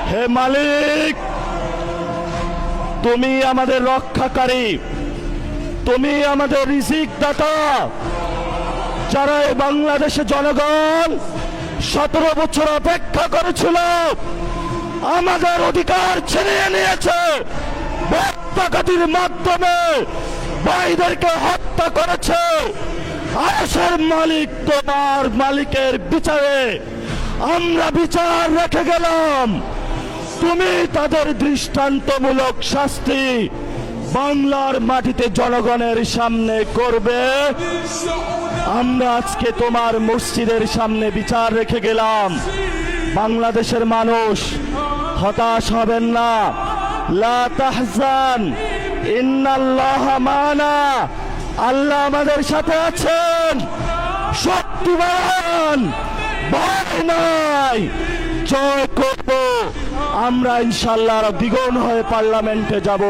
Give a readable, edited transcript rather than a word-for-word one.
হে মালিক, তুমি আমাদের রক্ষাকারী, তুমি আমাদের রিজিক দাতা। যারা এই বাংলাদেশে জনগণ 17 বছর অপেক্ষা করেছিল, আমাদের অধিকার ছিনিয়ে নিয়েছে, হত্যাকারীর মাধ্যমে ভাইদেরকে হত্যা করেছে। আরশের মালিক, তোমার মালিকের বিচারে আমরা বিচার রেখে গেলাম। তুমি তাদের দৃষ্টান্তমূলক শাস্তি বাংলার মাটিতে জনগণের সামনে করবে। আমরা আজকে তোমার মসজিদের সামনে বিচার রেখে গেলাম। বাংলাদেশের মানুষ হতাশ হবেন না। লা তাহজান, ইন্নাল্লাহা মানা। আল্লাহ আমাদের সাথে আছেন, শক্তিমান, ভয় নাই, জয় করব আমরা ইনশাআল্লাহ। দ্বিগুণ হয়ে পার্লামেন্টে যাব।